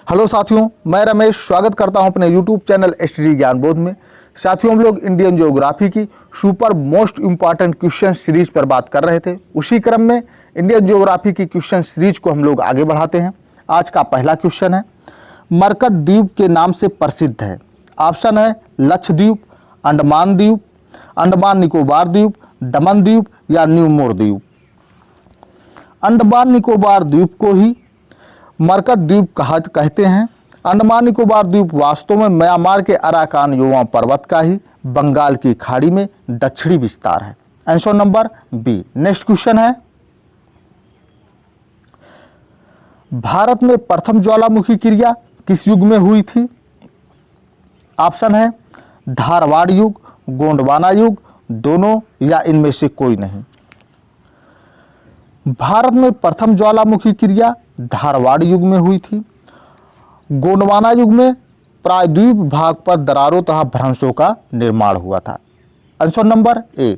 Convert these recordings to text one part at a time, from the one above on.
Hello साथियों, मैं रमेश स्वागत करता हूं अपने YouTube चैनल एसटीडी ज्ञान बोध में। साथियों, हम लोग इंडियन ज्योग्राफी की super most important question series पर बात कर रहे थे। उसी क्रम में इंडियन ज्योग्राफी की क्वेश्चन सीरीज को हम लोग आगे बढ़ाते हैं। आज का पहला क्वेश्चन है, मरकत द्वीप के नाम से प्रसिद्ध है। ऑप्शन है लक्षद्वीप, अंडमान द्वीप, अंडमान निकोबार द्वीप, दमन द्वीप या न्यू मोर द्वीप। अंडमान निकोबार द्वीप को ही मरकत द्वीप कहते हैं। अंडमान निकोबार द्वीप वास्तव में म्यांमार के अराकान योवा पर्वत का ही बंगाल की खाड़ी में दक्षिणी विस्तार है। Answer number B. Next question है, भारत में प्रथम ज्वालामुखी क्रिया किस युग में हुई थी? ऑप्शन है धारवाड़ युग, गोंडवाना युग, दोनों या इनमें से कोई नहीं। भारत में प्रथम ज्वालामुखी क्रिया धारवाड़ युग में हुई थी। गोंडवाना युग में प्रायद्वीप भाग पर दरारों तथा भ्रंशों का निर्माण हुआ था। आंसर नंबर ए,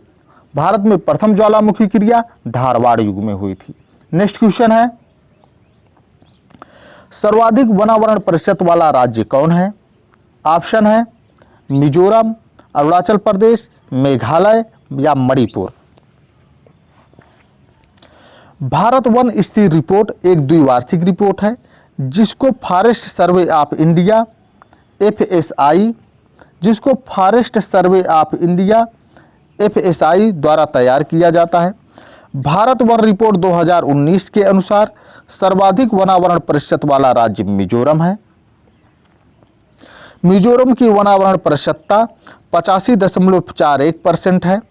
भारत में प्रथम ज्वालामुखी क्रिया धारवाड़ युग में हुई थी। नेक्स्ट क्वेश्चन है, सर्वाधिक वनावरण प्रतिशत वाला राज्य कौन है? ऑप्शन है मिजोरम, अरुणाचल प्रदेश, मेघालय या मणिपुर। भारत वन स्थिर रिपोर्ट एक द्विवार्षिक रिपोर्ट है जिसको forest survey of India FSI द्वारा तैयार किया जाता है। भारत वन रिपोर्ट 2019 के अनुसार सर्वाधिक वनावरण प्रतिशत वाला राज्य मिजोरम है। मिजोरम की वनावरण प्रतिशतता 85.41% है।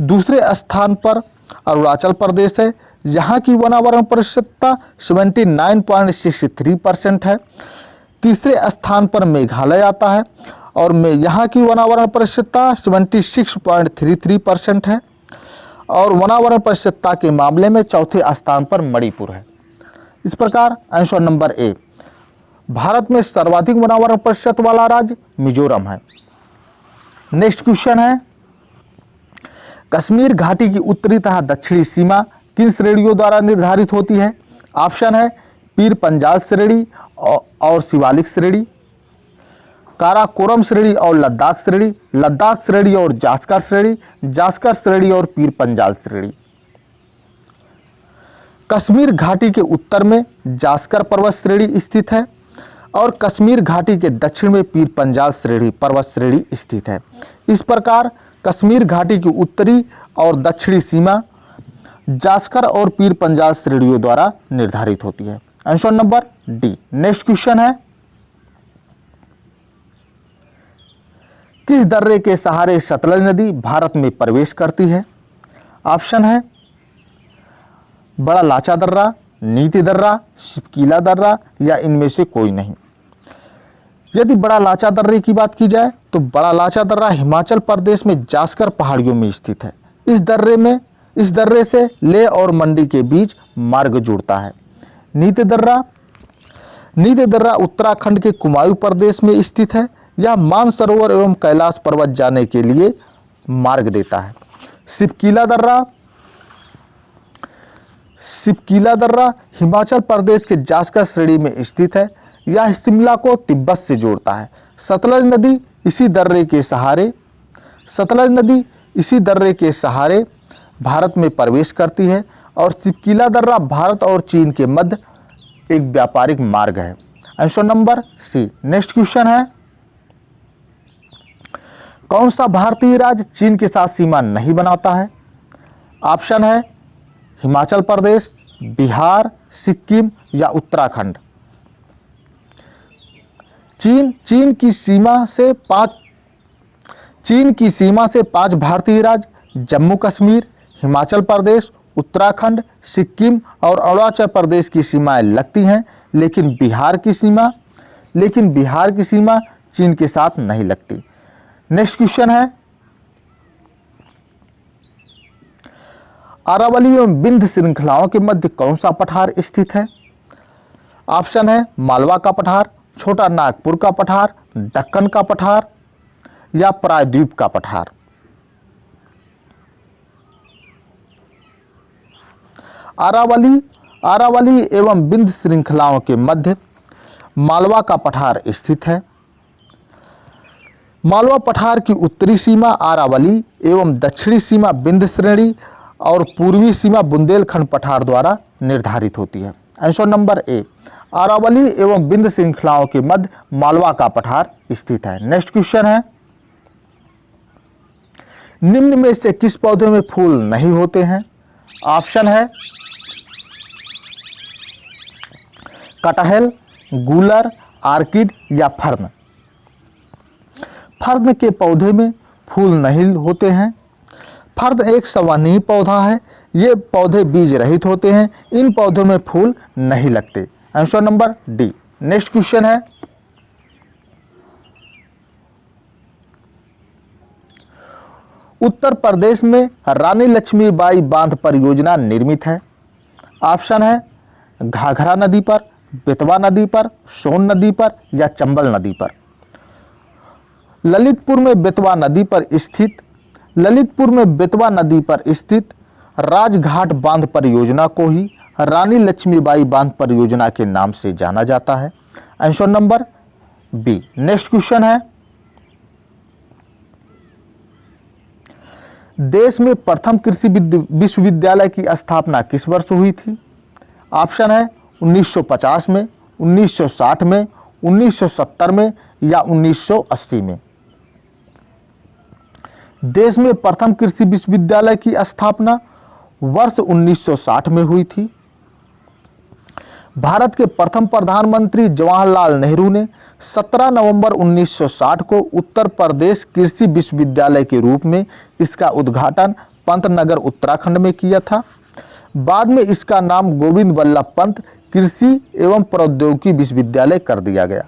दूसरे स्थान पर अरुणाचल प्रदेश है, यहाँ की वनावरण प्रतिशतता 79.63% है। तीसरे स्थान पर मेघालय आता है और यहाँ की वनावरण प्रतिशतता 76.33% है। और वनावरण प्रतिशतता के मामले में चौथे स्थान पर मणिपुर है। इस प्रकार आंसर नंबर ए, भारत में सर्वाधिक वनावरण प्रतिशत वाला राज्य मिजोरम है। नेक्स्ट क्वेश्चन है, कश्मीर घाटी की उत्तरी तथा दक्षिणी सीमा किन श्रेणियों द्वारा निर्धारित होती है? ऑप्शन है पीर पंजाल श्रेणी और शिवालिक श्रेणी, काराकोरम श्रेणी और लद्दाख श्रेणी, लद्दाख श्रेणी और जास्कर श्रेणी, जास्कर श्रेणी और पीर पंजाल श्रेणी। कश्मीर घाटी के उत्तर में जास्कर पर्वत श्रेणी स्थित है और कश्मीर घाटी के दक्षिण में पीर पंजाल श्रेणी पर्वत श्रेणी स्थित है। इस प्रकार कश्मीर घाटी की उत्तरी और दक्षिणी सीमा जास्कर और पीर पंजाल श्रेणियों द्वारा निर्धारित होती है। Answer number D. Next question है, किस दर्रे के सहारे सतलज नदी भारत में प्रवेश करती है? ऑप्शन है बड़ा लाचा दर्रा, नीति दर्रा, शिपकीला दर्रा या इनमें से कोई नहीं। यदि बड़ा लाचा दर्रे की बात की जाए तो बड़ा लाचा दर्रा हिमाचल प्रदेश में जास्कर पहाड़ियों में स्थित है। इस दर्रे से लेह और मंडी के बीच मार्ग जुड़ता है। नीति दर्रा उत्तराखंड के कुमाऊं प्रदेश में स्थित है। यह मानसरोवर एवं कैलाश पर्वत जाने के लिए मार्ग देता है। शिपकीला दर्रा हिमाचल प्रदेश के जास्कर श्रेणी में स्थित है। यह शिमला को तिब्बत से जोड़ता है। सतलज नदी इसी दर्रे के सहारे भारत में प्रवेश करती है और शिपकीला दर्रा भारत और चीन के मध्य एक व्यापारिक मार्ग है। Answer number C. Next question है, कौन सा भारतीय राज्य चीन के साथ सीमा नहीं बनाता है? ऑप्शन है हिमाचल प्रदेश, बिहार, सिक्किम या उत्तराखंड। चीन की सीमा से 5 भारतीय राज्य जम्मू कश्मीर, हिमाचल प्रदेश, उत्तराखंड, सिक्किम और अरुणाचल प्रदेश की सीमाएं लगती हैं, लेकिन बिहार की सीमा चीन के साथ नहीं लगती। नेक्स्ट क्वेश्चन है, अरावली एवं विंध्य श्रृंखलाओं के मध्य कौन सा पठार स्थित है? ऑप्शन है मालवा का पठार, छोटा नागपुर का पठार, दक्कन का पठार या प्रायद्वीप का पठार। अरावली एवं विंध्य श्रृंखलाओं के मध्य मालवा का पठार स्थित है? मालवा पठार की उत्तरी सीमा अरावली एवं दक्षिणी सीमा विंध्य श्रेणी और पूर्वी सीमा बुंदेलखंड पठार द्वारा निर्धारित होती है। आंसर नंबर ए, अरावली एवं विंध्य श्रृंखलाओं के मध्य मालवा का पठार स्थित है। नेक्स्ट क्वेश्चन है, निम्न में से किस पौधे में फूल नहीं होते हैं? ऑप्शन है कटहल, गूलर, आर्किड या फर्न। फर्न के पौधे में फूल नहीं होते हैं। फर्न एक संवहनीय पौधा है, ये पौधे बीज रहित होते हैं, इन पौधों में फूल नहीं लगते। Answer number D. Next question है, उत्तर प्रदेश में रानी लक्ष्मीबाई बांध परियोजना निर्मित है? ऑप्शन है घाघरा नदी पर, बेतवा नदी पर, सोन नदी पर या चंबल नदी पर। ललितपुर में बेतवा नदी पर स्थित राजघाट बांध परियोजना को ही रानी लक्ष्मीबाई बांध परियोजना के नाम से जाना जाता है। Answer number B. Next question है, देश में प्रथम कृषि विश्वविद्यालय की स्थापना किस वर्ष हुई थी? ऑप्शन है 1950 में, 1960 में, 1970 में या 1980 में। देश में प्रथम कृषि विश्वविद्यालय की स्थापना वर्ष 1960 में हुई थी। भारत के प्रथम प्रधानमंत्री जवाहरलाल नेहरू ने 17 नवंबर 1960 को उत्तर प्रदेश कृषि विश्वविद्यालय के रूप में इसका उद्घाटन पंतनगर उत्तराखंड में किया था। बाद में इसका नाम गोविंद वल्लभ पंत कृषि एवं प्रौद्योगिकी विश्वविद्यालय कर दिया गया।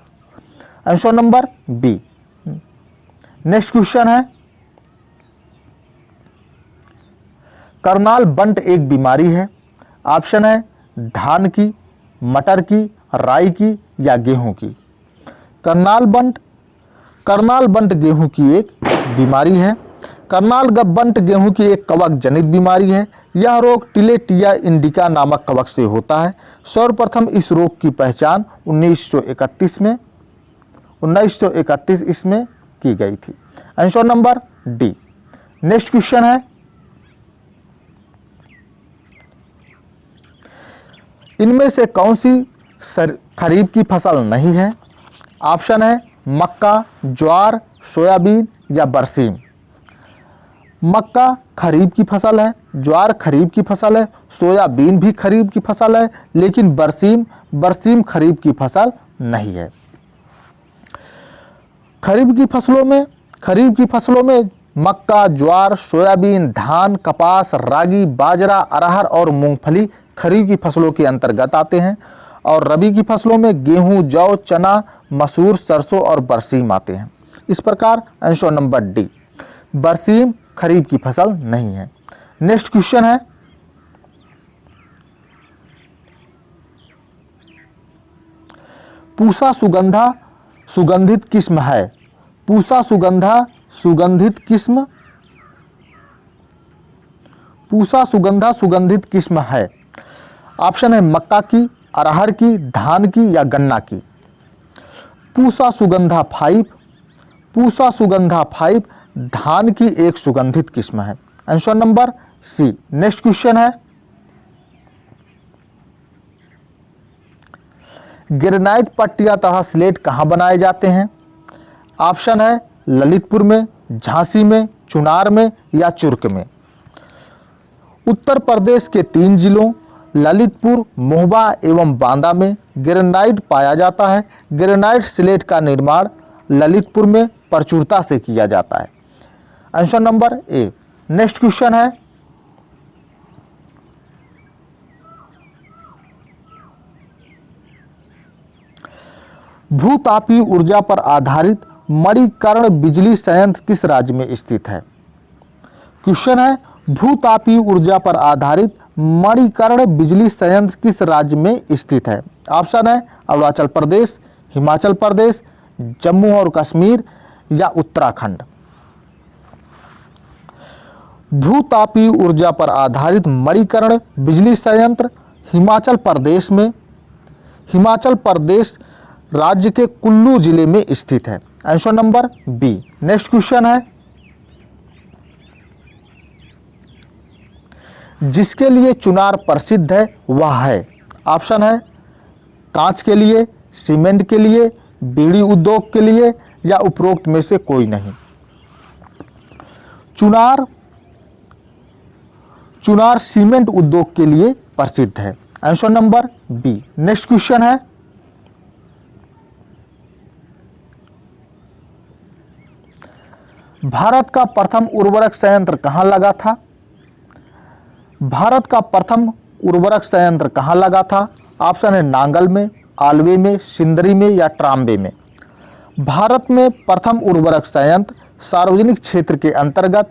Answer number B. Next question है, करनाल बंट एक बीमारी है? ऑप्शन है धान की, मटर की, राई की या गेहूं की। करनाल बंट गेहूं की एक बीमारी है। करनाल बंट गेहूं की एक कवक जनित बीमारी है। यह रोग टिलेटिया इंडिका नामक कवक से होता है। सर्वप्रथम इस रोग की पहचान 1931 इसमें की गई थी। Answer number D. Next question है, इनमें से कौन सी खरीफ की फसल नहीं है? ऑप्शन है मक्का, ज्वार, सोयाबीन या बरसीम। मक्का खरीफ की फसल है, ज्वार खरीफ की फसल है, सोयाबीन भी खरीफ की फसल है, लेकिन बरसीम खरीफ की फसल नहीं है। खरीफ की फसलों में मक्का, ज्वार, सोयाबीन, धान, कपास, रागी, बाजरा, अरहर और मूंगफली खरीफ की फसलों के अंतर्गत आते हैं और रबी की फसलों में गेहूं, जौ, चना, मसूर, सरसों और बरसीम आते हैं। इस प्रकार आंसर नंबर डी, बरसीम खरीफ की फसल नहीं है। नेक्स्ट क्वेश्चन है, पूसा सुगंधा सुगंधित किस्म है? पूसा सुगंधा सुगंधित किस्म है। ऑप्शन है मक्का की, अरहर की, धान की या गन्ना की। पूसा सुगंधा 5 धान की एक सुगंधित किस्म है। Answer number C. Next question है, ग्रेनाइट पट्टियां तथा स्लेट कहां बनाए जाते हैं? ऑप्शन है ललितपुर में, झांसी में, चुनार में या चुर्क में। उत्तर प्रदेश के 3 जिलों ललितपुर, महोबा एवं बांदा में ग्रेनाइट पाया जाता है। ग्रेनाइट स्लेट का निर्माण ललितपुर में प्रचुरता से किया जाता है। Answer number A. Next question है, भूतापीय ऊर्जा पर आधारित मणिकर्ण बिजली संयंत्र किस राज्य में स्थित है? क्वेश्चन है, भूतापीय ऊर्जा पर आधारित मणिकर्ण बिजली संयंत्र किस राज्य में स्थित है? ऑप्शन है अरुणाचल प्रदेश, हिमाचल प्रदेश, जम्मू और कश्मीर या उत्तराखंड। भूतापीय ऊर्जा पर आधारित मणिकर्ण बिजली संयंत्र हिमाचल प्रदेश राज्य के कुल्लू जिले में स्थित है? Answer number B. Next question है, जिसके लिए चुनार प्रसिद्ध है वह है? ऑप्शन है कांच के लिए, सीमेंट के लिए, बीड़ी उद्योग के लिए या उपरोक्त में से कोई नहीं। चुनार सीमेंट उद्योग के लिए प्रसिद्ध है। Answer number B. Next question है, भारत का प्रथम उर्वरक संयंत्र कहां लगा था? भारत का प्रथम उर्वरक संयंत्र कहां लगा था? ऑप्शन है नांगल में, आलवे में, सिंदरी में या ट्राम्बे में। भारत में प्रथम उर्वरक संयंत्र सार्वजनिक क्षेत्र के अंतर्गत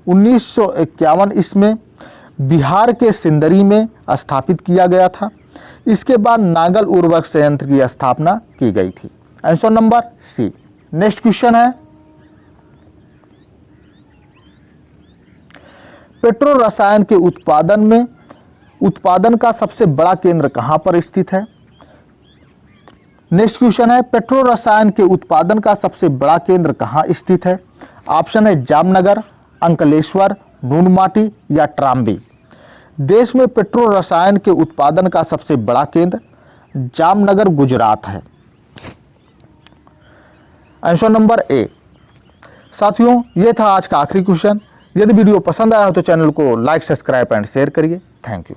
1951 इसमें बिहार के सिंदरी में स्थापित किया गया था। इसके बाद नांगल उर्वरक संयंत्र की स्थापना की गई थी। Answer number C. Next question है, पेट्रो रसायन के उत्पादन का सबसे बड़ा केंद्र कहां पर स्थित है? नेक्स्ट क्वेश्चन है, पेट्रो रसायन के उत्पादन का सबसे बड़ा केंद्र कहां स्थित है? ऑप्शन है जामनगर, अंकलेश्वर, नूनमाटी या ट्राम्बी। देश में पेट्रो रसायन के उत्पादन का सबसे बड़ा केंद्र जामनगर गुजरात है। Answer number A. साथियों, यह था आज का आखिरी क्वेश्चन। यदि वीडियो पसंद आया हो तो चैनल को लाइक, सब्सक्राइब एंड शेयर करिए। Thank you.